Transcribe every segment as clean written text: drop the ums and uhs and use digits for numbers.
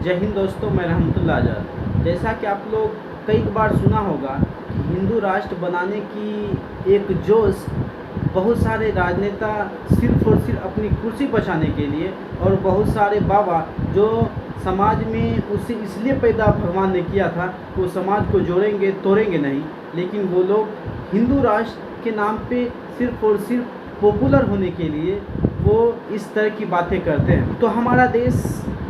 जय हिंद दोस्तों, मैं रहमतुल्लाह आज़ाद। जैसा कि आप लोग कई बार सुना होगा कि हिंदू राष्ट्र बनाने की एक जोश बहुत सारे राजनेता सिर्फ और सिर्फ अपनी कुर्सी बचाने के लिए, और बहुत सारे बाबा जो समाज में उसे इसलिए पैदा भगवान ने किया था कि वो समाज को जोड़ेंगे तोड़ेंगे नहीं, लेकिन वो लोग हिंदू राष्ट्र के नाम पे सिर्फ और सिर्फ पॉपुलर होने के लिए वो इस तरह की बातें करते हैं। तो हमारा देश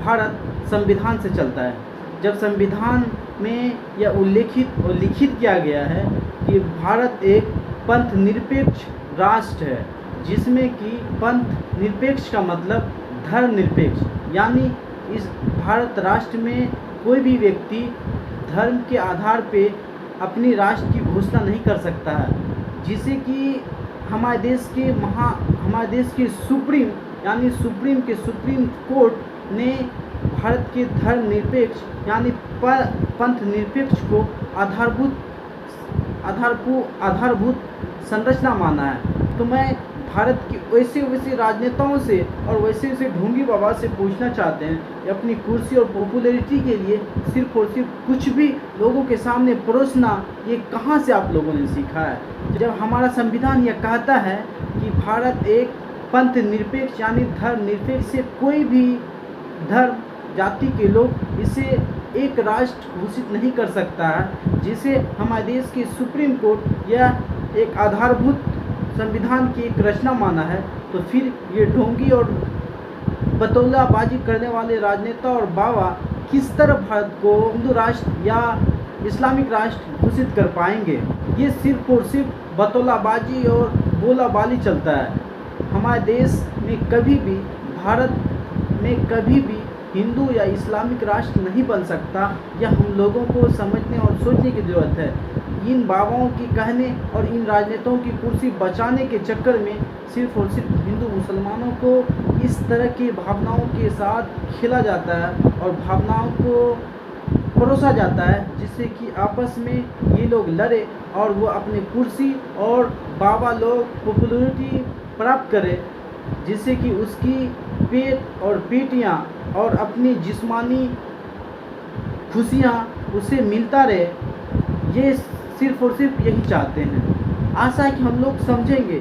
भारत संविधान से चलता है। जब संविधान में यह उल्लेखित और लिखित किया गया है कि भारत एक पंथ निरपेक्ष राष्ट्र है, जिसमें कि पंथ निरपेक्ष का मतलब धर्म निरपेक्ष, यानी इस भारत राष्ट्र में कोई भी व्यक्ति धर्म के आधार पे अपनी राष्ट्र की घोषणा नहीं कर सकता है, जिसे कि हमारे देश के सुप्रीम यानी सुप्रीम कोर्ट ने भारत के धर्म निरपेक्ष यानी पंथ निरपेक्ष को आधारभूत संरचना माना है। तो मैं भारत के वैसे राजनेताओं से और वैसे ढोंगी बाबा से पूछना चाहते हैं कि अपनी कुर्सी और पॉपुलैरिटी के लिए सिर्फ और सिर्फ कुछ भी लोगों के सामने परोसना, ये कहाँ से आप लोगों ने सीखा है? जब हमारा संविधान यह कहता है कि भारत एक पंथ निरपेक्ष यानी धर्म निरपेक्ष से कोई भी धर्म जाति के लोग इसे एक राष्ट्र घोषित नहीं कर सकता है, जिसे हमारे देश के सुप्रीम कोर्ट यह एक आधारभूत संविधान की एक रचना माना है, तो फिर ये ढोंगी और बतौलाबाजी करने वाले राजनेता और बाबा किस तरह भारत को हिंदू राष्ट्र या इस्लामिक राष्ट्र घोषित कर पाएंगे? ये सिर्फ और सिर्फ बतौलाबाजी और बोलाबाली चलता है। हमारे देश में कभी भी, भारत में कभी भी हिंदू या इस्लामिक राष्ट्र नहीं बन सकता। यह हम लोगों को समझने और सोचने की ज़रूरत है। इन बाबाओं की कहने और इन राजनेताओं की कुर्सी बचाने के चक्कर में सिर्फ और सिर्फ हिंदू मुसलमानों को इस तरह की भावनाओं के साथ खेला जाता है और भावनाओं को परोसा जाता है, जिससे कि आपस में ये लोग लड़े और वो अपनी कुर्सी और बाबा लोग पॉपुलैरिटी प्राप्त करें, जिससे कि उसकी पेट और पेटियाँ और अपनी जिस्मानी खुशियाँ उसे मिलता रहे। ये सिर्फ और सिर्फ यही चाहते हैं। आशा है कि हम लोग समझेंगे।